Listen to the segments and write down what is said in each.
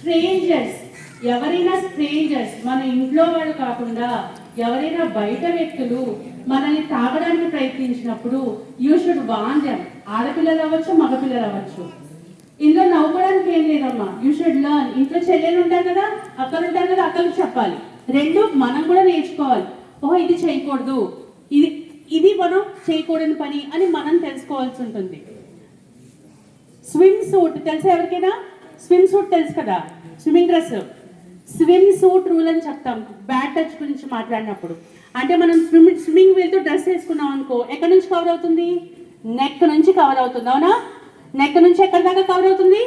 Strangers, ఎవరైనా strangers మన ఇంట్లో వాళ్ళు కాకుండా ఎవరైనా బయట వ్యక్తులు మనల్ని తాగడానికి ప్రయత్నించినప్పుడు యూ షుడ్ వార్న్ దెమ్. ఆడపిల్లలు అవ్వచ్చు, మగపిల్లలు అవ్వచ్చు. ఇంట్లో నవ్వుకోవడానికి ఏం లేదమ్మా. You should learn. ఇంట్లో చెల్లెలు ఉంటారు కదా, అక్కలు ఉంటారు కదా, అక్కలకు చెప్పాలి. రెండు మనం కూడా నేర్చుకోవాలి. ఓహో ఇది చేయకూడదు, ఇది మనం చేయకూడని పని అని మనం తెలుసుకోవాల్సి ఉంటుంది. స్విమ్ సూట్ తెలుసా ఎవరికైనా? స్విమ్ సూట్ తెలుసు కదా, swimming dress. Swim suit rule అని చెప్తాం బ్యాడ్ టచ్ గురించి మాట్లాడినప్పుడు. అంటే మనం స్విమ్మింగ్ వెళ్తూ డ్రెస్ వేసుకున్నాం అనుకో, ఎక్కడి నుంచి కవర్ అవుతుంది? నెక్ నుంచి కవర్ అవుతుంది, అవునా? నెక్ నుంచి ఎక్కడి దాకా కవర్ అవుతుంది?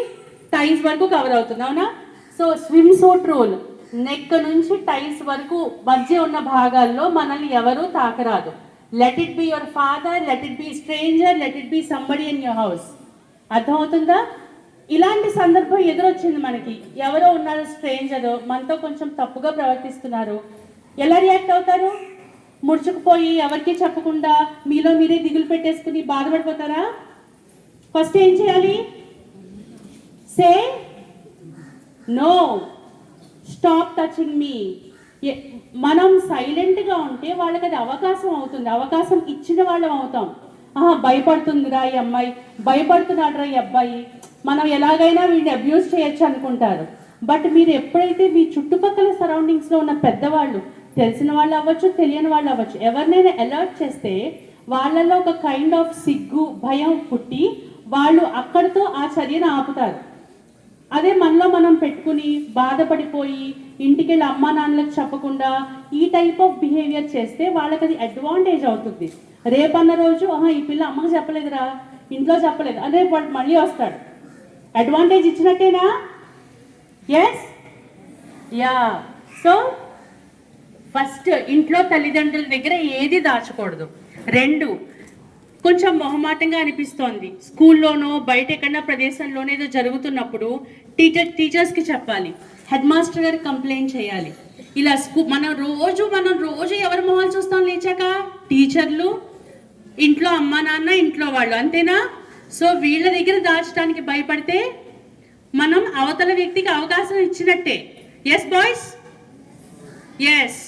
టైస్ వరకు కవర్ అవుతుంది, అవునా? So swimsuit rule, neck నుంచి టైస్ వరకు మధ్య ఉన్న భాగాల్లో మనల్ని ఎవరూ తాకరాదు. Let it be your father, let it be stranger, let it be somebody in your house. అర్థమవుతుందా? ఇలాంటి సందర్భం ఎదురొచ్చింది మనకి. ఎవరో ఉన్నారు స్ట్రేంజర్, మనతో కొంచెం తప్పుగా ప్రవర్తిస్తున్నారు. ఎలా రియాక్ట్ అవుతారు? ముడుచుకుపోయి ఎవరికి చెప్పకుండా మీలో మీరే దిగులు పెట్టేసుకుని బాధపడిపోతారా? ఫస్ట్ ఏం చేయాలి? సే నో, స్టాప్ టచింగ్ మీ. మనం సైలెంట్గా ఉంటే వాళ్ళకి అది అవకాశం అవుతుంది. అవకాశం ఇచ్చిన వాళ్ళం అవుతాం. భయపడుతుందిరా ఈ అమ్మాయి, భయపడుతున్నాడురా ఈ అబ్బాయి, మనం ఎలాగైనా వీడిని అబ్యూస్ చేయొచ్చు అనుకుంటారు. బట్ మీరు ఎప్పుడైతే మీ చుట్టుపక్కల సరౌండింగ్స్లో ఉన్న పెద్దవాళ్ళు, తెలిసిన వాళ్ళు అవ్వచ్చు, తెలియని వాళ్ళు అవ్వచ్చు, ఎవరినైనా అలర్ట్ చేస్తే వాళ్ళలో ఒక కైండ్ ఆఫ్ సిగ్గు, భయం పుట్టి వాళ్ళు అక్కడితో ఆ చర్యను ఆపుతారు. అదే మనలో మనం పెట్టుకుని బాధపడిపోయి ఇంటికి వెళ్ళి అమ్మా నాన్నలకు చెప్పకుండా ఈ టైప్ ఆఫ్ బిహేవియర్ చేస్తే వాళ్ళకి అది అడ్వాంటేజ్ అవుతుంది. రేపన్న రోజు ఈ పిల్ల అమ్మకి చెప్పలేదురా, ఇంట్లో చెప్పలేదు అదే వాడు మళ్ళీ వస్తాడు. అడ్వాంటేజ్ ఇచ్చినట్టేనా? Yes, yeah. సో ఫస్ట్ ఇంట్లో తల్లిదండ్రుల దగ్గర ఏది దాచకూడదు. రెండు, కొంచెం మొహమాటంగా అనిపిస్తోంది, స్కూల్లోనో బయట ఎక్కడన్నా ప్రదేశంలోనో ఏదో జరుగుతున్నప్పుడు టీచర్స్కి చెప్పాలి, హెడ్ మాస్టర్ గారికి కంప్లైంట్ చేయాలి. ఇలా మనం రోజు ఎవరి మొహాలు చూస్తాం లేచాక? టీచర్లు, ఇంట్లో అమ్మా నాన్న, ఇంట్లో వాళ్ళు, అంతేనా? సో వీళ్ళ దగ్గర దాచడానికి భయపడితే మనం అవతల వ్యక్తికి అవకాశం ఇచ్చినట్టే. Yes boys, yes.